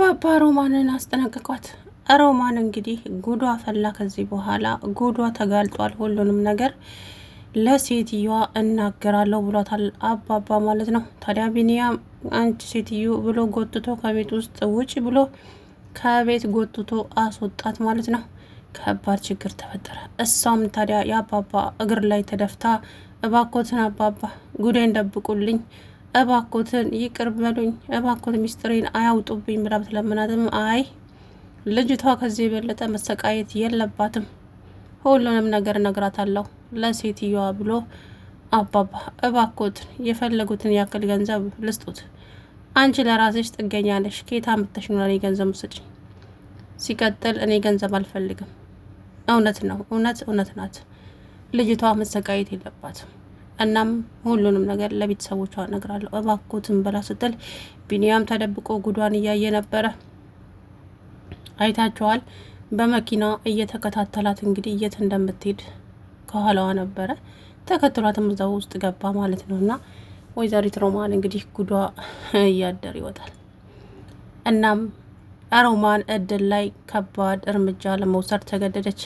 አባባ ሮማንን አስጠነቅቋት። ሮማን እንግዲህ ጉዷ ፈላ። ከዚህ በኋላ ጉዷ ተጋልጧል። ሁሉንም ነገር ለሴትዮዋ እናገራለሁ ብሏታል አባባ ማለት ነው። ታዲያ ቢኒያም አንቺ ሴትዮ ብሎ ጎትቶ ከቤት ውስጥ ውጭ ብሎ ከቤት ጎትቶ አስወጣት ማለት ነው። ከባድ ችግር ተፈጠረ። እሷም ታዲያ የአባባ እግር ላይ ተደፍታ እባኮትን አባባ ጉዴን ደብቁልኝ፣ እባኮትን ይቅር በሉኝ፣ እባኮት ሚስጥሬን አያውጡብኝ ብላ ብትለምናትም አይ ልጅቷ ከዚህ የበለጠ መሰቃየት የለባትም፣ ሁሉንም ነገር እነግራታለሁ ለሴትዮዋ ብሎ አባባ እባኮትን የፈለጉትን ያክል ገንዘብ ልስጡት፣ አንቺ ለራስሽ ጥገኛ ነሽ፣ ኬታ ምተሽ ነው ለኔ ገንዘብ መስጭኝ። ሲቀጥል እኔ ገንዘብ አልፈልግም። እውነት ነው፣ እውነት ናት። ልጅቷ መሰቃየት የለባትም። እናም ሁሉንም ነገር ለቤተሰቦቿ እነግራለሁ እባኮትን ብላ ስትል ቢኒያም ተደብቆ ጉዷን እያየ ነበረ። አይታቸዋል። በመኪና እየተከታተላት እንግዲህ የት እንደምትሄድ ከኋላዋ ነበረ። ተከትሏትም እዛው ውስጥ ገባ ማለት ነው። እና ወይዘሪት ሮማን እንግዲህ ጉዷ እያደር ይወጣል። እናም ሮማን እድል ላይ ከባድ እርምጃ ለመውሰድ ተገደደች።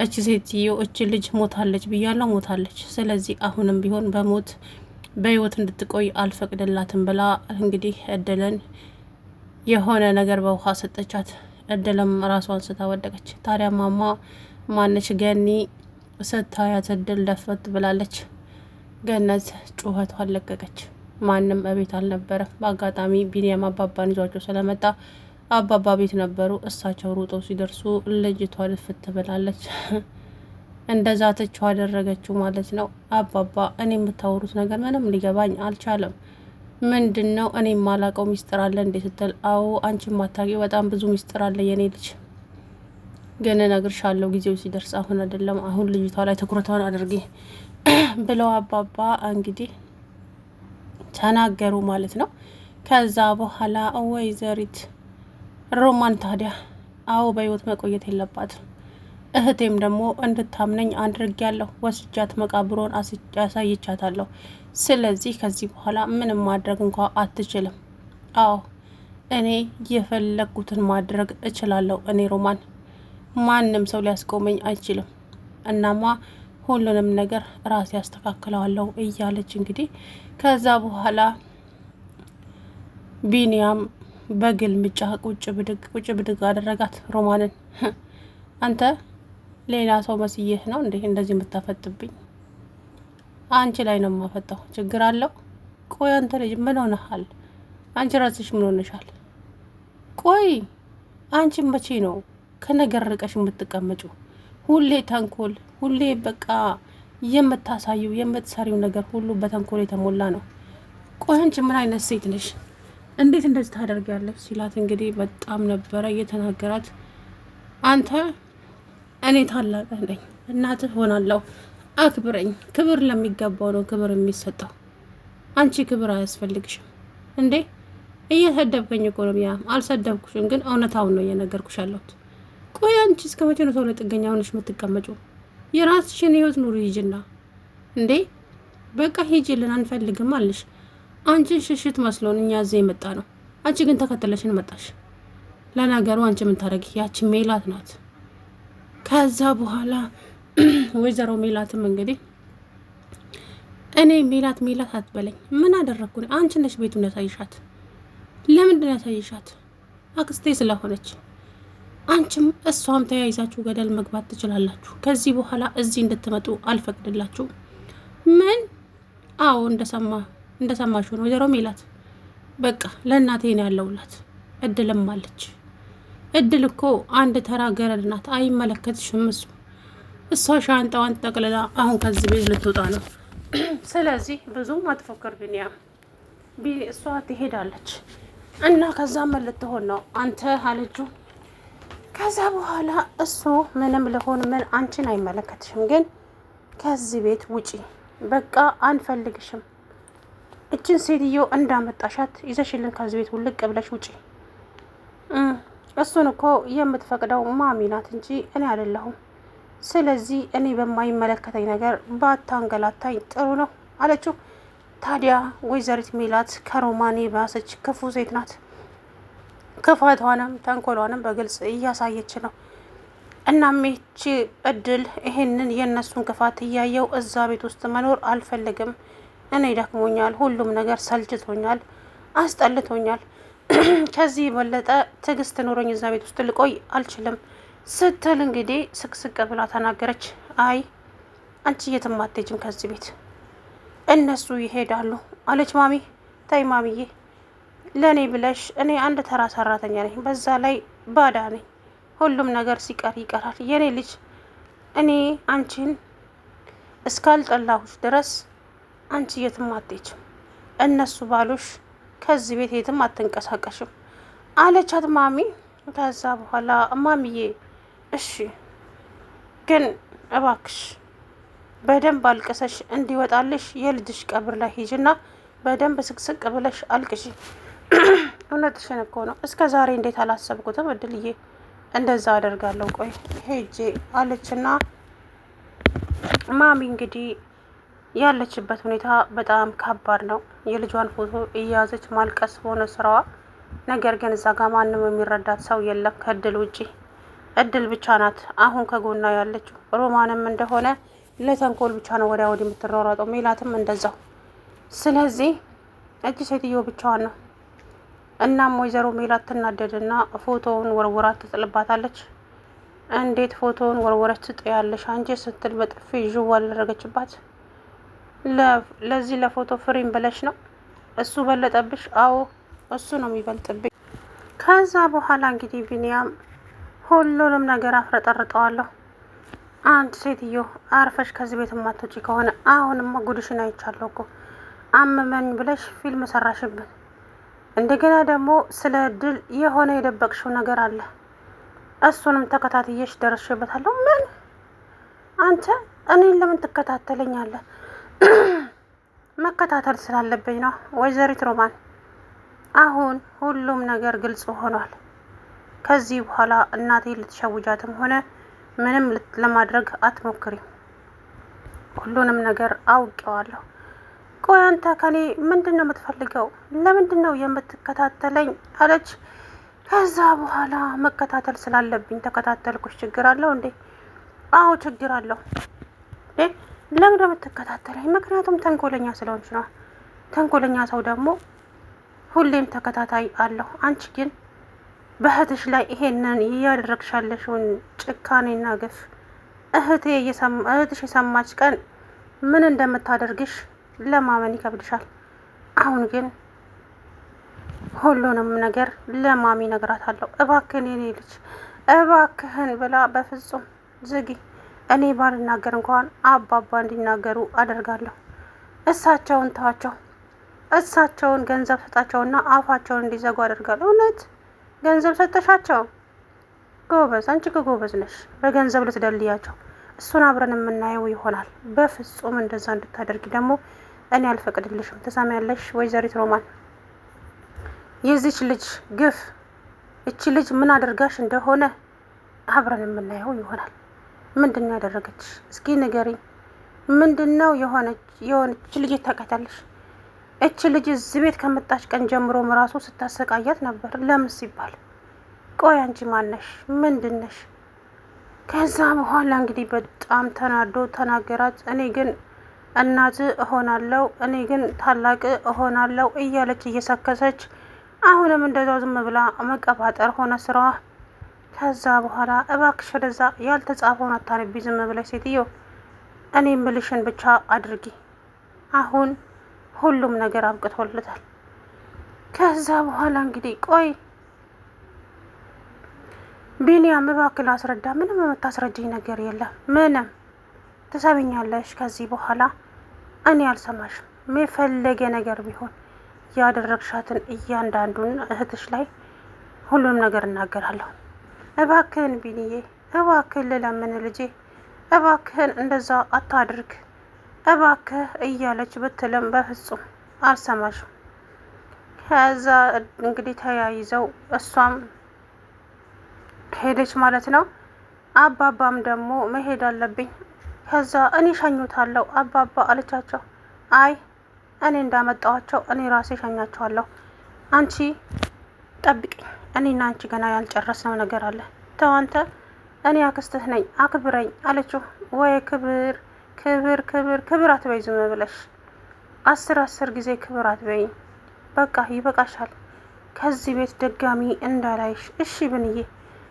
እቺ ሴትዮ እቺ ልጅ ሞታለች ብያለሁ፣ ሞታለች። ስለዚህ አሁንም ቢሆን በህይወት እንድትቆይ አልፈቅድላትም ብላ እንግዲህ እድልን የሆነ ነገር በውሃ ሰጠቻት። እድልም ራሷን ስታወደቀች። ታዲያ ማማ ማነች ገኒ ስታያት እድል ደፈት ብላለች። ገነት ጩኸቷን ለቀቀች። ማንም እቤት አልነበረም። በአጋጣሚ ቢኒያም አባባን ይዟቸው ስለመጣ አባባ ቤት ነበሩ። እሳቸው ሩጠው ሲደርሱ ልጅቷ ልፍት ብላለች። እንደዛ ትችው አደረገችው ማለት ነው። አባባ እኔ የምታወሩት ነገር ምንም ሊገባኝ አልቻለም። ምንድን ነው እኔ የማላቀው ሚስጥር አለ እንዴ ስትል፣ አዎ አንቺ ማታውቂው በጣም ብዙ ሚስጥር አለ የኔ ልጅ፣ ግን እነግርሻለሁ ጊዜው ሲደርስ፣ አሁን አይደለም። አሁን ልጅቷ ላይ ትኩረቷን አድርጌ ብለው አባባ እንግዲህ ተናገሩ ማለት ነው። ከዛ በኋላ ወይዘሪት ሮማን ታዲያ አዎ በህይወት መቆየት የለባትም፣ እህቴም ደግሞ እንድታምነኝ አድርጊያለሁ፣ ወስጃት መቃብሮን አሳይቻታለሁ። ስለዚህ ከዚህ በኋላ ምንም ማድረግ እንኳ አትችልም። አዎ እኔ የፈለግኩትን ማድረግ እችላለሁ። እኔ ሮማን ማንም ሰው ሊያስቆመኝ አይችልም። እናማ ሁሉንም ነገር ራሴ ያስተካክለዋለሁ እያለች እንግዲህ ከዛ በኋላ ቢኒያም በግልምጫ ቁጭ ብድግ አደረጋት ሮማንን። አንተ ሌላ ሰው መስዬህ ነው እንዴ እንደዚህ የምታፈጥብኝ? አንቺ ላይ ነው የማፈጠው። ችግር አለው? ቆይ አንተ ልጅ ምን ሆነሃል? አንቺ ራስሽ ምን ሆነሻል? ቆይ አንቺ መቼ ነው ከነገር ርቀሽ የምትቀመጩ? ሁሌ ተንኮል፣ ሁሌ በቃ የምታሳየው የምትሰሪው ነገር ሁሉ በተንኮል የተሞላ ነው። ቆይ አንቺ ምን አይነት ሴት ነሽ? እንዴት እንደዚህ ታደርጊያለሽ? ሲላት እንግዲህ በጣም ነበረ እየተናገራት። አንተ እኔ ታላቅህ ነኝ፣ እናትህ ሆናለሁ፣ አክብረኝ። ክብር ለሚገባው ነው ክብር የሚሰጠው። አንቺ ክብር አያስፈልግሽም እንዴ? እየሰደብከኝ እኮ ነው። ያ አልሰደብኩሽም፣ ግን እውነታውን ነው እየነገርኩሽ ያለሁት። ቆይ አንቺ እስከ መቼ ነው ሰው ላይ ጥገኛ ሆነሽ የምትቀመጪው? የራስሽን ህይወት ኑሪ ሂጂና። እንዴ በቃ ሂጂልን አንፈልግም አልሽ። አንቺን ሽሽት መስሎን እኛ እዚህ የመጣ ነው። አንቺ ግን ተከተለሽን መጣሽ። ለነገሩ አንቺ ምን ታደርጊ? ያቺ ሜላት ናት። ከዛ በኋላ ወይዘሮ ሜላትም እንግዲህ እኔ ሜላት አትበለኝ። ምን አደረግኩ? አንቺ ነሽ ቤቱን ያሳይሻት። ለምንድን ያሳይሻት? አክስቴ ስለሆነች። አንቺም እሷም ተያይዛችሁ ገደል መግባት ትችላላችሁ። ከዚህ በኋላ እዚህ እንድትመጡ አልፈቅድላችሁም። ምን? አዎ እንደሰማችሁ ነው ወይዘሮ ሜላት። በቃ ለእናቴ ነው ያለውላት። እድልም አለች። እድል እኮ አንድ ተራ ገረድ ናት፣ አይመለከትሽም። እሷ ሻንጣዋን ጠቅልላ አሁን ከዚህ ቤት ልትወጣ ነው። ስለዚህ ብዙ አትፎክር ቢኒያም፣ እሷ ትሄዳለች እና ከዛ ምን ልትሆን ነው አንተ አለችው። ከዛ በኋላ እሱ ምንም ልሆን ምን አንቺን አይመለከትሽም፣ ግን ከዚህ ቤት ውጪ፣ በቃ አንፈልግሽም። እችን ሴትዮ እንዳመጣሻት ይዘሽልን ከዚህ ቤት ውልቅ ብለሽ ውጪ። እሱን እኮ የምትፈቅደው ማሚ ናት እንጂ እኔ አይደለሁም። ስለዚህ እኔ በማይመለከተኝ ነገር ባታንገላታኝ ጥሩ ነው አለችው። ታዲያ ወይዘሪት ሜላት ከሮማን ባሰች ክፉ ሴት ናት። ክፋቷንም ተንኮሏንም በግልጽ እያሳየች ነው። እናም ይቺ እድል ይሄንን የእነሱን ክፋት እያየው እዛ ቤት ውስጥ መኖር አልፈልግም፣ እኔ ደክሞኛል፣ ሁሉም ነገር ሰልችቶኛል፣ አስጠልቶኛል፣ ከዚህ የበለጠ ትዕግስት ኖሮኝ እዛ ቤት ውስጥ ልቆይ አልችልም ስትል እንግዲህ ስቅስቅ ብላ ተናገረች። አይ አንቺ የትም አትሄጂም ከዚህ ቤት እነሱ ይሄዳሉ አለች ማሚ። ተይ ማሚዬ፣ ለእኔ ብለሽ እኔ አንድ ተራ ሰራተኛ ነኝ፣ በዛ ላይ ባዳ ነኝ፣ ሁሉም ነገር ሲቀር ይቀራል። የኔ ልጅ እኔ አንቺን እስካልጠላሁሽ ድረስ አንቺ የትም አትሄጂም፣ እነሱ ባሉሽ ከዚህ ቤት የትም አትንቀሳቀሽም አለቻት ማሚ። ከዛ በኋላ ማሚዬ እሺ ግን እባክሽ በደንብ አልቅሰሽ እንዲወጣልሽ የልጅሽ ቀብር ላይ ሂጅና በደንብ ስቅስቅ ብለሽ አልቅሽ። እውነትሽን እኮ ነው፣ እስከ ዛሬ እንዴት አላሰብኩትም እድልዬ፣ እንደዛ አደርጋለሁ ቆይ ሄጄ አለችና ማሚ እንግዲህ ያለችበት ሁኔታ በጣም ከባድ ነው። የልጇን ፎቶ እያያዘች ማልቀስ ሆነ ስራዋ። ነገር ግን እዛ ጋር ማንም የሚረዳት ሰው የለም ከእድል ውጪ። እድል ብቻ ናት አሁን ከጎና ያለችው። ሮማንም እንደሆነ ለተንኮል ብቻ ነው ወዲያ ወዲህ የምትሯሯጠው፣ ሜላትም እንደዛው። ስለዚህ እጅ ሴትዮ ብቻዋን ነው። እናም ወይዘሮ ሜላት ትናደድና ፎቶውን ወርውራ ትጥልባታለች። እንዴት ፎቶውን ወርወረች ትጥያለሽ አንቺ ስትል በጥፊ ዥዋ አደረገችባት። ለዚህ ለፎቶ ፍሬም ብለሽ ነው? እሱ በለጠብሽ? አዎ እሱ ነው የሚበልጥብኝ። ከዛ በኋላ እንግዲህ ቢኒያም ሁሉንም ነገር አፍረጠርጠዋለሁ። አንድ ሴትዮ አርፈሽ ከዚህ ቤት የማትወጪ ከሆነ አሁንማ ጉድሽን አይቻለሁ እኮ። አመመኝ ብለሽ ፊልም ሰራሽብን። እንደገና ደግሞ ስለ እድል የሆነ የደበቅሽው ነገር አለ። እሱንም ተከታትየሽ ደርሼበታለሁ። ምን? አንተ እኔን ለምን ትከታተለኛለህ? መከታተል ስላለብኝ ነው ወይዘሪት ሮማን። አሁን ሁሉም ነገር ግልጽ ሆኗል። ከዚህ በኋላ እናቴ ልትሸውጃትም ሆነ ምንም ለማድረግ አትሞክሪም። ሁሉንም ነገር አውቄዋለሁ። ቆይ አንተ ከኔ ምንድን ነው የምትፈልገው? ለምንድን ነው የምትከታተለኝ? አለች። ከዛ በኋላ መከታተል ስላለብኝ ተከታተልኩሽ። ችግር አለው እንዴ? አዎ ችግር አለው። ለምን የምትከታተለኝ? ምክንያቱም ተንኮለኛ ስለሆንሽ ነው። ተንኮለኛ ሰው ደግሞ ሁሌም ተከታታይ አለሁ። አንቺ ግን በእህትሽ ላይ ይሄንን እያደረግሻለሽውን ጭካኔና ግፍ እህትሽ የሰማች ቀን ምን እንደምታደርግሽ ለማመን ይከብድሻል። አሁን ግን ሁሉንም ነገር ለማሚ ነግራታለሁ። እባክህን የኔ ልጅ እባክህን ብላ በፍጹም ዝጊ። እኔ ባልናገር እንኳን አባባ እንዲናገሩ አደርጋለሁ። እሳቸውን ተዋቸው። እሳቸውን ገንዘብ ሰጣቸውና አፋቸውን እንዲዘጉ አደርጋለሁ። እውነት ገንዘብ ሰጠሻቸው? ጎበዝ፣ አንቺ ጎበዝ ነሽ። በገንዘብ ልትደልያቸው። እሱን አብረን የምናየው ይሆናል። በፍጹም እንደዛ እንድታደርጊ ደግሞ እኔ አልፈቅድልሽም። ትሰሚያለሽ ወይዘሪት ሮማን? የዚች ልጅ ግፍ እቺ ልጅ ምን አድርጋሽ እንደሆነ አብረን የምናየው ይሆናል። ምንድን ነው ያደረገች? እስኪ ንገሪኝ። ምንድን ነው የሆነች ልጅ ታውቃታለሽ? እቺ ልጅ እዚህ ቤት ከመጣች ቀን ጀምሮም ራሱ ስታሰቃያት ነበር። ለምን ሲባል? ቆይ አንቺ ማነሽ? ምንድነሽ? ከዛ በኋላ እንግዲህ በጣም ተናዶ ተናገራት። እኔ ግን እናት እሆናለሁ፣ እኔ ግን ታላቅ እሆናለሁ እያለች እየሰከሰች አሁንም እንደዛው ዝም ብላ መቀባጠር ሆነ ስራዋ። ከዛ በኋላ እባክሽ ወደዛ ያልተጻፈውን አታነቢ፣ ዝም ብለሽ ሴትዮ፣ እኔ ምልሽን ብቻ አድርጊ። አሁን ሁሉም ነገር አብቅቶለታል። ከዛ በኋላ እንግዲህ ቆይ ቢኒያም እባክህ ላስረዳ። ምንም የምታስረጅኝ ነገር የለም። ምንም ትሰሚኛለሽ? ከዚህ በኋላ እኔ አልሰማሽም። የፈለገ ነገር ቢሆን ያደረግሻትን እያንዳንዱን እህትሽ ላይ ሁሉም ነገር እናገራለሁ። እባክህን ቢኒዬ፣ እባክህን ልለምን ልጄ፣ እባክህን እንደዛ አታድርግ እባክህ እያለች ብትልም በፍጹም አልሰማሽም። ከዛ እንግዲህ ተያይዘው እሷም ሄደች ማለት ነው። አባባም ደግሞ መሄድ አለብኝ፣ ከዛ እኔ ሸኙታለሁ አባባ አለቻቸው። አይ እኔ እንዳመጣኋቸው እኔ ራሴ ሸኛቸዋለሁ። አንቺ ጠብቂኝ፣ እኔና አንቺ ገና ያልጨረስነው ነገር አለ። ተው አንተ፣ እኔ አክስትህ ነኝ፣ አክብረኝ አለችው። ወይ ክብር ክብር ክብር ክብር አትበይ፣ ዝም ብለሽ 10 ጊዜ ክብር አትበይ። በቃ ይበቃሻል። ከዚህ ቤት ድጋሚ እንዳላይሽ እሺ ብንዬ፣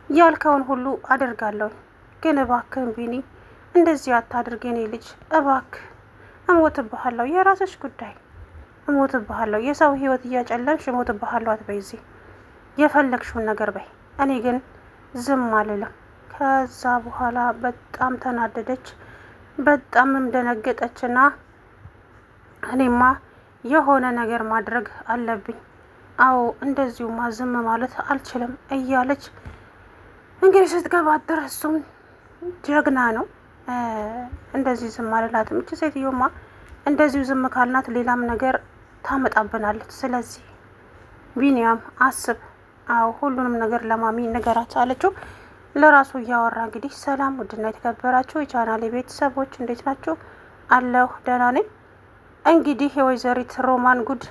ያልከውን ሁሉ አደርጋለሁ። ግን እባክህን ቢኒ እንደዚህ አታድርግ የኔ ልጅ እባክህ። እሞትብሃለሁ፣ የራስሽ ጉዳይ። እሞትብሃለሁ፣ የሰው ህይወት እያጨለምሽ እሞትብሃለሁ አትበይ። እዚህ የፈለግሽውን ነገር በይ፣ እኔ ግን ዝም አልልም። ከዛ በኋላ በጣም ተናደደች፣ በጣምም ደነገጠችና እኔማ የሆነ ነገር ማድረግ አለብኝ፣ አዎ እንደዚሁማ ዝም ማለት አልችልም እያለች እንግዲህ ስትገባደር እሱም ጀግና ነው። እንደዚህ ዝም አልላትም፣ እቺ ሴትዮማ እንደዚሁ ዝም ካልናት ሌላም ነገር ታመጣብናለች። ስለዚህ ቢኒያም አስብ፣ አዎ ሁሉንም ነገር ለማሚ ንገራት አለችው። ለራሱ እያወራ እንግዲህ ሰላም ውድና የተከበራችሁ የቻናሌ ቤተሰቦች እንዴት ናችሁ? አለሁ ደህና ነኝ። እንግዲህ የወይዘሪት ሮማን ጉድ